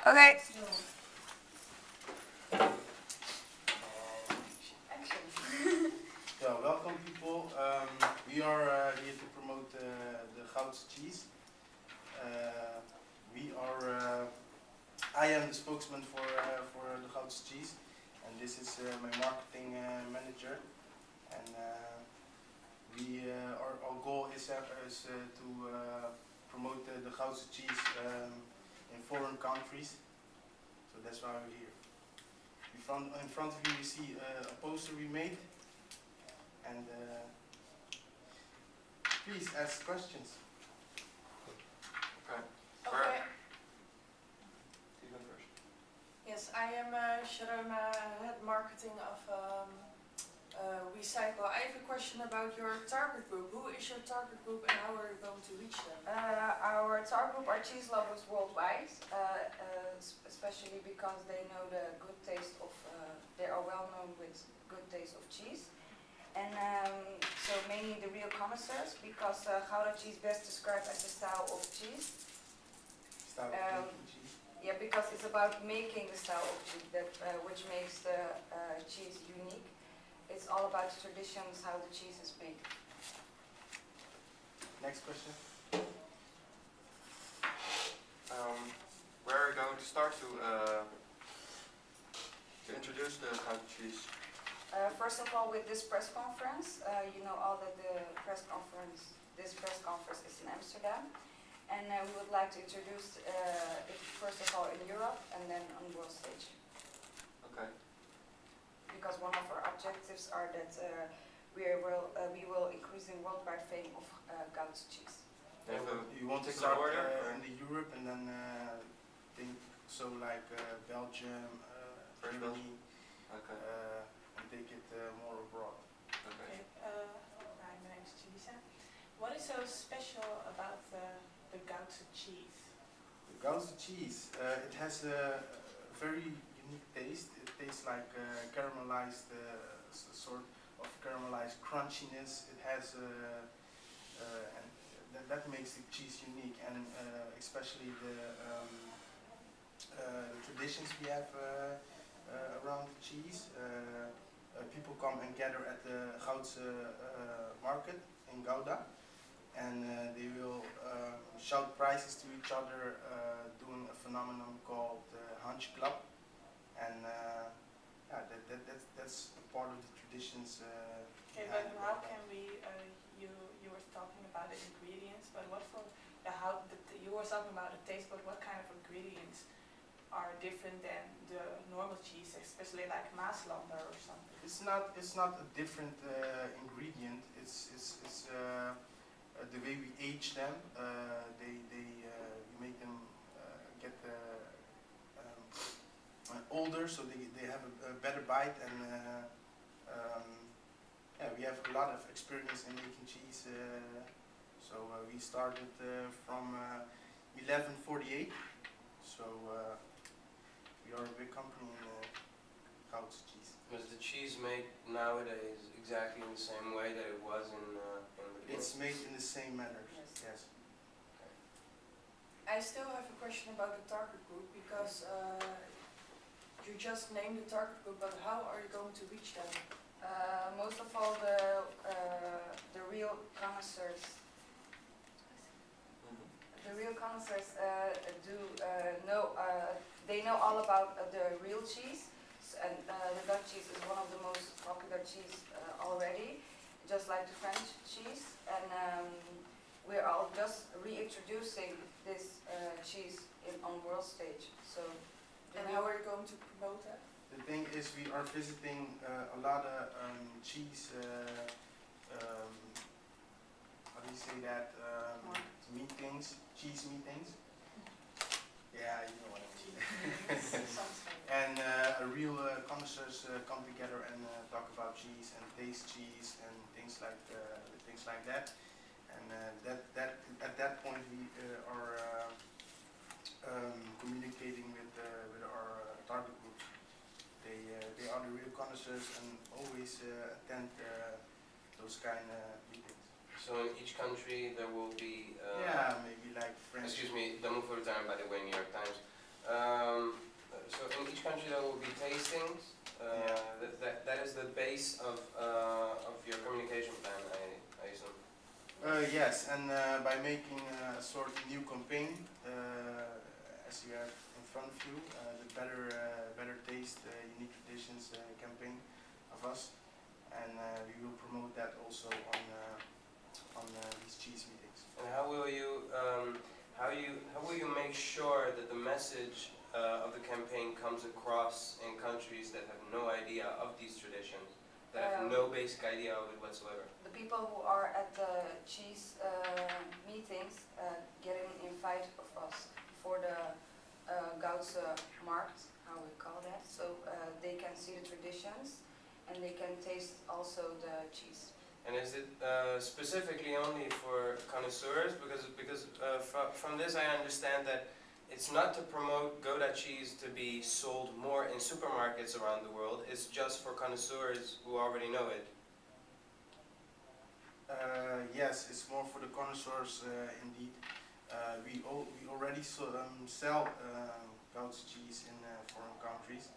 Okay. So, welcome people. We are here to promote the Goudse cheese. I am the spokesman for the Goudse cheese, and this is my marketing manager. And our goal is to promote the Goudse cheese in foreign countries. So that's why we're here. In front of you, you see a poster we made. And please ask questions. Okay. Yes, I am Sharon, head marketing of Recycle. I have a question about your target group. Who is your target group and how are you going to reach them? Our target group are cheese lovers worldwide, especially because they know the good taste of, they are well known with good taste of cheese. And so mainly the real connoisseurs, because Gouda cheese best described as the style of cheese. Style of cheese. Yeah, because it's about making the style of cheese, that which makes the cheese unique. It's all about the traditions, how the cheese is made. Next question. Where are you going to start to introduce the Gouda cheese? First of all, with this press conference, you know all that this press conference is in Amsterdam. And we would like to introduce it first of all in Europe and then on the world stage. Okay. Because one of our objectives are that we will increase the worldwide fame of Goudse cheese. You want to start in the Europe and then think so like Belgium, Germany, okay. And take it more abroad. Okay. Hi, my name is Teresa. What is so special about the Goudse cheese? The Goudse cheese, it has a very unique taste. It tastes like caramelized, sort of caramelized crunchiness. It has, and that makes the cheese unique, and especially the traditions we have around the cheese. People come and gather at the Goudse market in Gouda. And they will shout prizes to each other, doing a phenomenon called Hunch Club, and yeah, that's a part of the traditions. Okay, but how can we? You were talking about the ingredients, but what for the you were talking about the taste, but what kind of ingredients are different than the normal cheese, especially like Maaslander or something? It's not a different ingredient. It's the way we age them, we make them get older, so they have a better bite, and yeah, we have a lot of experience in making cheese. So we started from 1148. So we are a big company in Goudse cheese. Was the cheese made nowadays exactly in the same way that it was in the beginning? It's made in the same manner, yes. Okay. I still have a question about the target group, because you just named the target group, but how are you going to reach them? Most of all, the real connoisseurs. The real connoisseurs they know all about the real cheese. And the Dutch cheese is one of the most popular cheese already, just like the French cheese. And we're all just reintroducing this cheese on world stage. So, and how are you going to promote that? The thing is, we are visiting a lot of cheese. How do you say that? Meetings, cheese meetings. Yeah, you know what I mean. And real connoisseurs come together and talk about cheese and taste cheese and things like that. And at that point we are communicating with our target groups. They are the real connoisseurs and always attend those kind of meetings. So in each country there will be... yeah, maybe like French. Excuse me, dan moet voor de time by the way, New York Times. piece of your communication plan, I assume. Yes, and by making a sort of new campaign, as you have in front of you, the better taste, unique traditions campaign of us, and we will promote that also on these cheese meetings. And how will you make sure that the message of the campaign comes across in countries that have no idea of these traditions, that have no basic idea of it whatsoever? The people who are at the cheese meetings get an invite of us for the Goudse markt, how we call that, so they can see the traditions and they can taste also the cheese. And is it specifically only for connoisseurs? Because from this I understand that it's not to promote Gouda cheese to be sold more in supermarkets around the world. It's just for connoisseurs who already know it. Yes, it's more for the connoisseurs indeed. We already sell Goudse cheese in foreign countries,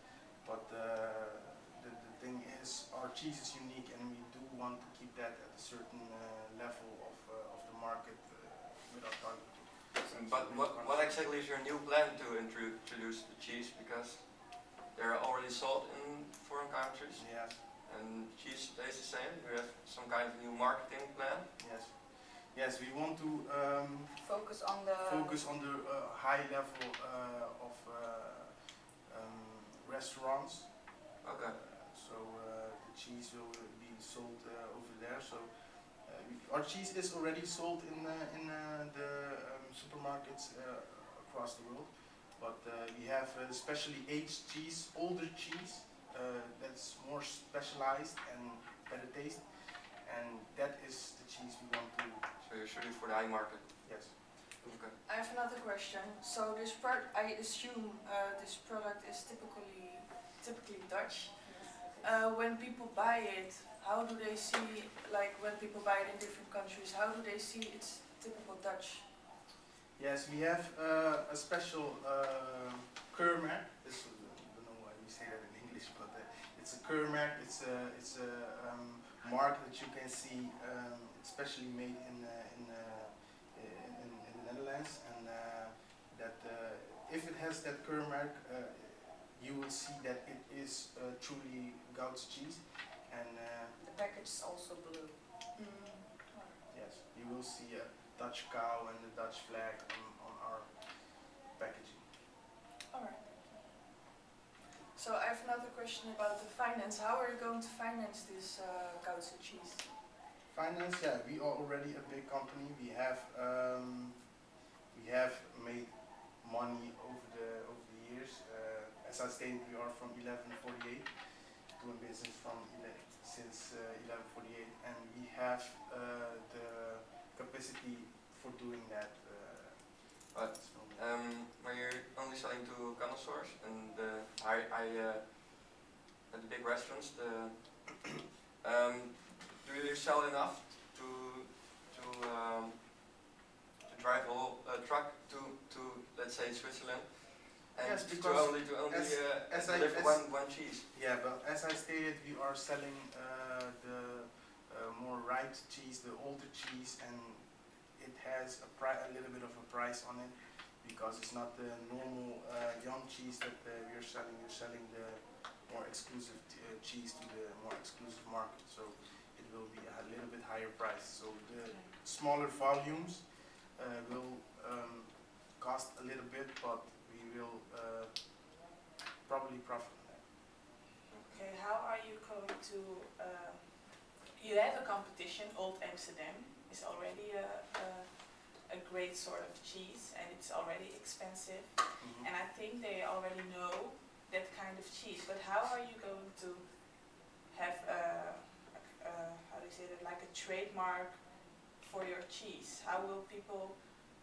but the thing is, our cheese is unique, and we do want to keep that at a certain level of the market with our target. But what exactly is your new plan to introduce the cheese? Because they're already sold in foreign countries. Yes. And cheese stays the same. Do you have some kind of new marketing plan? Yes. Yes, we want to Focus on the high level of restaurants. Okay. So the cheese will be sold over there. So our cheese is already sold in the supermarkets across the world. But we have especially aged cheese, older cheese that's more specialized and better taste. And that is the cheese we want to. So you're shooting for the high market? Yes. Okay. I have another question. So this product, I assume this product is typically Dutch. When people buy it, how do they see, like when people buy it in different countries, how do they see it's typical Dutch? Yes, we have a special keurmerk. I don't know why we say that in English, but it's a keurmerk. It's a mark that you can see, especially made in the Netherlands, and that if it has that keurmerk, you will see that it is truly Goudse cheese, and the package is also blue. yes, you will see a Dutch cow and the Dutch flag on our packaging. Alright. So I have another question about the finance. How are you going to finance this Goudse cheese? Finance, yeah, we are already a big company. We have made money over the years. As I stated, we are from 1148, doing business since 1148, and we have the capacity for doing that. But when you're only selling to connoisseurs and the big restaurants, do you sell enough to drive a whole truck to let's say Switzerland, and Yes, to because only deliver one cheese? Yeah, but as I stated, we are selling the more ripe cheese, the older cheese, and it has a little bit of a price on it, because it's not the normal young cheese that we are selling. We're selling the more exclusive cheese to the more exclusive market, so it will be a little bit higher price. So the smaller volumes will cost a little bit, but we will probably profit on that. Okay, how are you going to, you have a competition, Old Amsterdam is already a great sort of cheese, and it's already expensive, and I think they already know that kind of cheese, but how are you going to have how do you say that, like a trademark for your cheese? How will people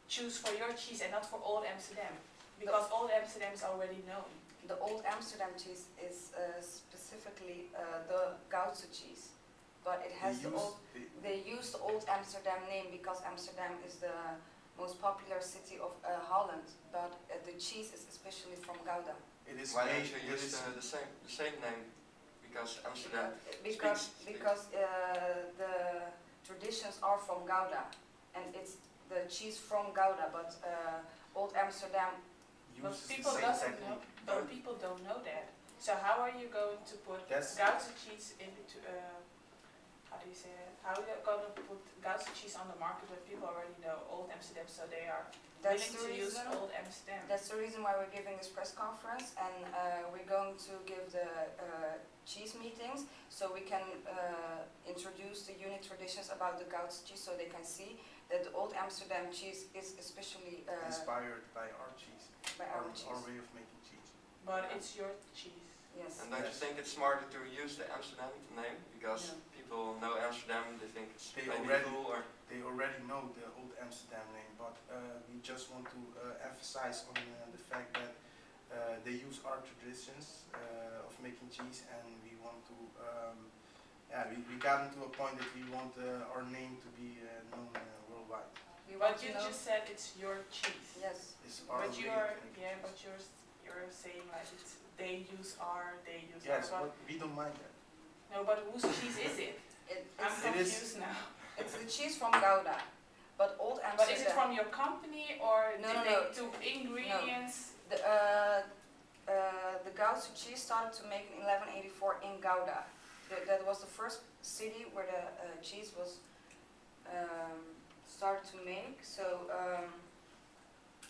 choose for your cheese and not for Old Amsterdam? Because Old Amsterdam is already known. The Old Amsterdam cheese is specifically the Goudse cheese, but it has they use the Old Amsterdam name because Amsterdam is the most popular city of Holland, but the cheese is especially from Gouda. It is Why don't made. you use the same name? because Amsterdam because the traditions are from Gouda, and it's the cheese from Gouda, but Old Amsterdam. But Uses the people same doesn't know. technique. But people don't know that. So how are you going to put That's- Gouda cheese into? How do you say that? How are you going to put Gouda cheese on the market when people already know Old Amsterdam, so they are That's willing the to use reason. Old Amsterdam? That's the reason why we're giving this press conference, and we're going to give the cheese meetings, so we can introduce the unique traditions about the Gouda cheese, so they can see that the Old Amsterdam cheese is especially Inspired by our cheese, by our cheese. our way of making cheese. But it's your cheese. Yes. And don't you Yes. think it's smarter to use the Amsterdam name? Because No. people know Amsterdam, they think it's They maybe already- cool or... They already know the Old Amsterdam name, but we just want to emphasize on the fact that they use our traditions of making cheese, and we want to, we got into a point that we want our name to be known worldwide. We want But to you know. just said it's your cheese. Yes. It's our But way you're of making yeah, cheese. but you're saying like it's they use our, they use Yes, our. but we don't mind that. No, but whose cheese is it? I'm It's, It is- confused now. it's the cheese from Gouda, but Old Amsterdam. But is it from your company or No, did no, they no. took ingredients? The Gouda cheese started to make in 1184 in Gouda. That was the first city where the cheese was started to make. So,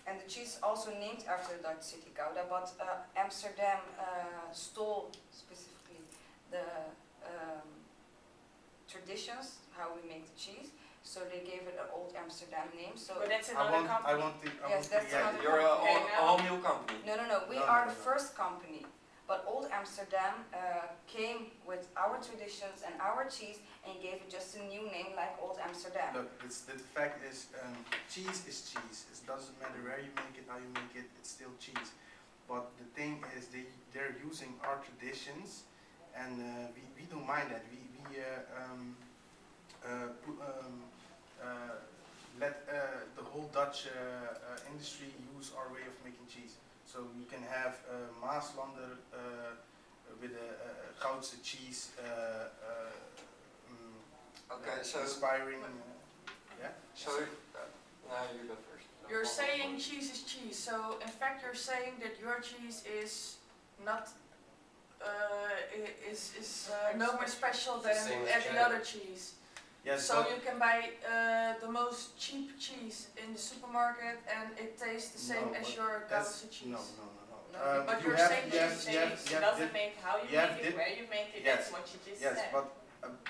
and the cheese also named after the Dutch city Gouda, but Amsterdam stole specifically the traditions, how we make the cheese. So they gave it an Old Amsterdam name. So But that's I another want company. to Yes, that's react. another You're a Okay, whole, now- a whole new company. no, we No, are no, the no. first company. But Old Amsterdam came with our traditions and our cheese and gave it just a new name like Old Amsterdam. Look, the fact is, cheese is cheese. It doesn't matter where you make it, how you make it, it's still cheese. But the thing is, they're using our traditions, and we don't mind that. We let the whole Dutch industry use our way of making cheese. So you can have Maaslander with a Goudse cheese. Okay, so inspiring. Yeah. so now you go first. You're saying cheese is cheese, so in fact you're saying that your cheese is not no more special than Same as every cheddar. other cheese. Yes. So but you can buy the most cheap cheese in the supermarket and it tastes the same No, as but your that's- Gouda cheese. No. No, But you you're have- saying you have- cheese you have- change you have doesn't di- make how you you have make it, di- where you make it, Yes. that's what you just Yes, said. but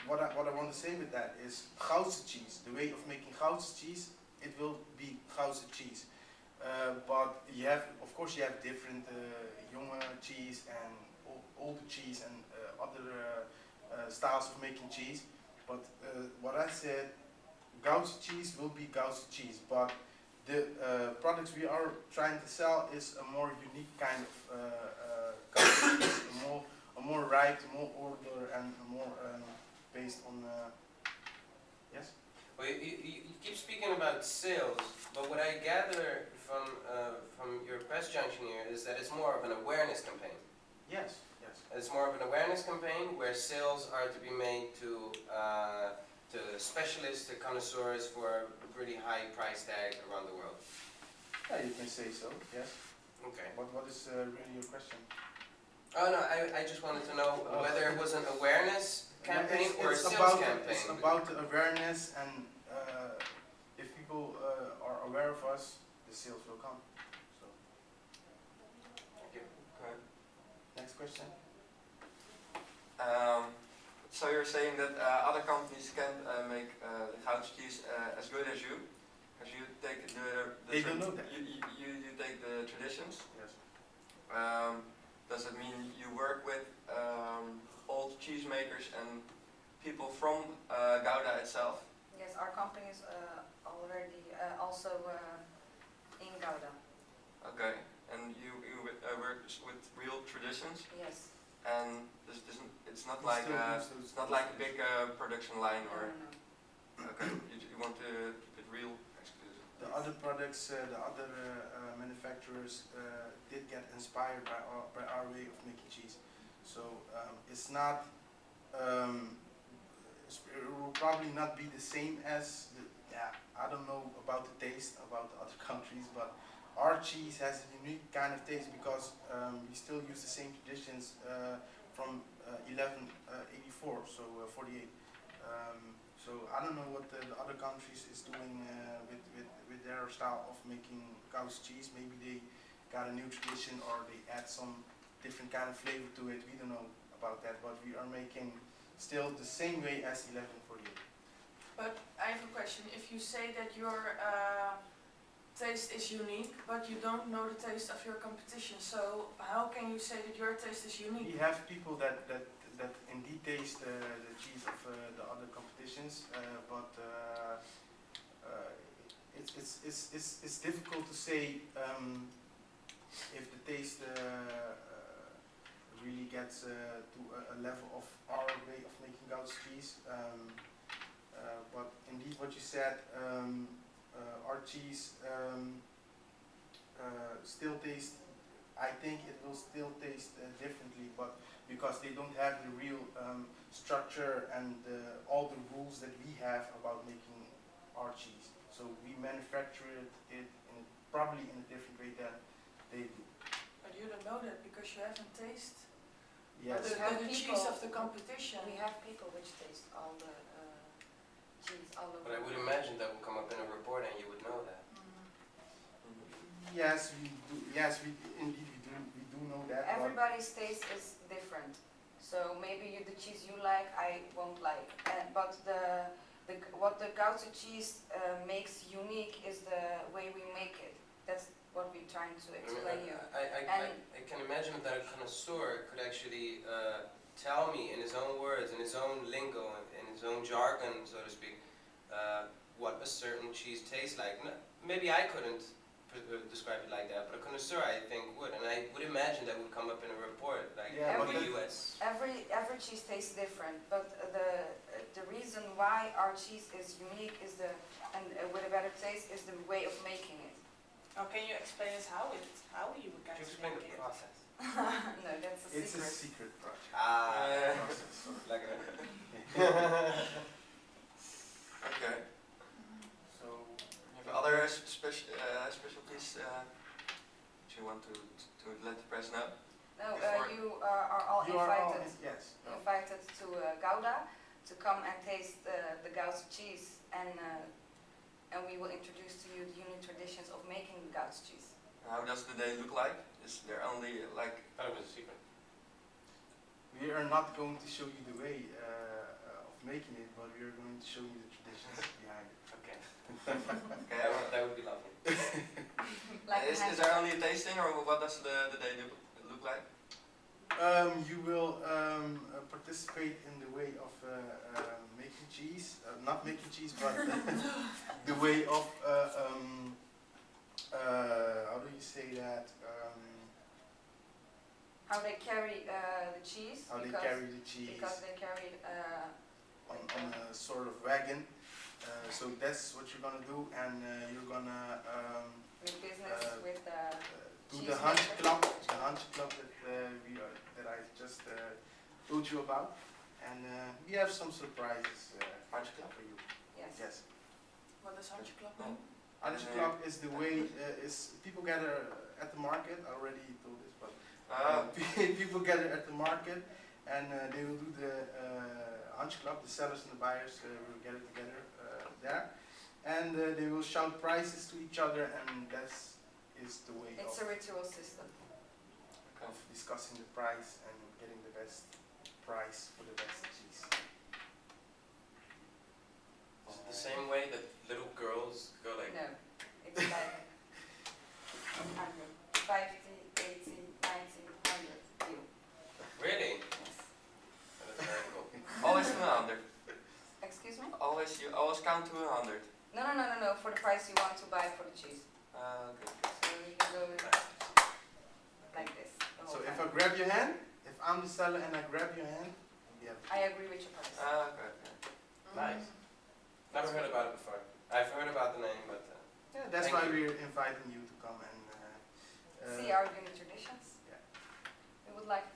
what I want to say with that is Goudse cheese. The way of making Goudse cheese, it will be Goudse cheese. But you have, of course, you have different jonge cheese and older cheese and other styles of making cheese. But what I said, Goudse cheese will be Goudse cheese. But the products we are trying to sell is a more unique kind of Goudse cheese, a more ripe, more older, and more based on. Yes. Well, you keep speaking about sales, but what I gather from your press junction here is that it's more of an awareness campaign. Yes. Yes. It's more of an awareness campaign where sales are to be made to specialists, to connoisseurs for a pretty high price tag around the world. Yeah, you can say so. Yes. Okay. What is really your question? Oh no, I just wanted to know whether it was an awareness campaign or a sales about, campaign. It's about the awareness, and if people are aware of us, the sales will come. So. Thank you. Okay. Next question. So you're saying that other companies can't make the Goudse cheese as good as you, because you take They don't know that. You take the traditions. Yes. Does it mean you work with old cheesemakers and people from Gouda itself? Yes, our company is already also in Gouda. Okay, and you work with real traditions, Yes. and it's not We like still use those- it's not like a big production line or okay. You want to keep it real, exclusive. The other products, the other manufacturers did get inspired by our way of making cheese. So it's not. It will probably not be the same as the. Yeah, I don't know about the taste about the other countries, but our cheese has a unique kind of taste because we still use the same traditions from 1184, so 48. So I don't know what the other countries is doing with their style of making cow's cheese. Maybe they got a new tradition or they add some different kind of flavor to it. We don't know about that, but we are making still the same way as 1148. But I have a question. If you say that your taste is unique, but you don't know the taste of your competition, so how can you say that your taste is unique? We have people that indeed taste the cheese of the other competitions, but it's difficult to say if the taste really gets to a level of our way of making Gouda cheese. But indeed, what you said, our cheese still tastes. I think it will still taste differently, but because they don't have the real structure and all the rules that we have about making our cheese. So we manufacture it probably in a different way than they do. But you don't know that because you haven't tasted Yes. the cheese of the competition. We have people which taste all the cheese all over. But I would imagine that would come up in a report and you would know that. Yes, we do. Yes, we indeed we do know that. Everybody's taste is different. So maybe the cheese you like, I won't like. But what the Gouda cheese makes unique is the way we make it. That's what we're trying to explain you. I can imagine that a connoisseur could actually tell me in his own words, in his own lingo, in his own jargon, so to speak, what a certain cheese tastes like. Maybe I couldn't describe it like that, but a connoisseur I think would, and I would imagine that would come up in a report, like in the US. Every cheese tastes different, but the reason why our cheese is unique is with a better taste is the way of making it. Oh, can you explain us how you guys Could you explain make the it? process? No, that's a It's secret. a secret project. Process. Like Okay. So Have other specialties you want to let the press know? No, Before- you are all you are all invited. yes. No. Invited to Gouda to come and taste the Gouda cheese, and we will introduce to you the unique traditions of making the Gouda cheese. How does the day look like? Is there only like I thought it was a secret. We are not going to show you the way of making it, but we are going to show you the traditions behind it. Okay. okay? That would be lovely. Like Is there only a tasting, or what does the day look like? You will participate in the way of making cheese, not making cheese, but the way of how do you say that? how they carry the cheese. How they carry the cheese Because they carry it on a sort of wagon. So that's what you're gonna do, and you're gonna make business with do cheese the hunch maker. club, that I just told you about, and we have some surprises Hunch club? for you. Yes. Yes. What does Hunch Club Oh. mean? Hunch club is the way is people gather at the market. I already told this, but people gather at the market, and they will do the hunch club. The sellers and the buyers will gather together there, and they will shout prices to each other, and that's is the way It's a ritual system. of discussing the price and getting the best price for the best cheese. Is it the same way that little girls go like? No, it's like 100, 50, 80, 90, 100 you. Really? Yes. That's very cool. Always to 100. Excuse me? You always count to 100. No. For the price you want to buy for the cheese. Okay. So you can go like this. The So whole if I time. grab your hand, if I'm the seller and I grab your hand, yeah. I agree with your price. Okay. Nice. Never heard about it before. I've heard about the name, but Yeah, that's Thank why you. we're inviting you to come and See our unique traditions. yeah. We would like to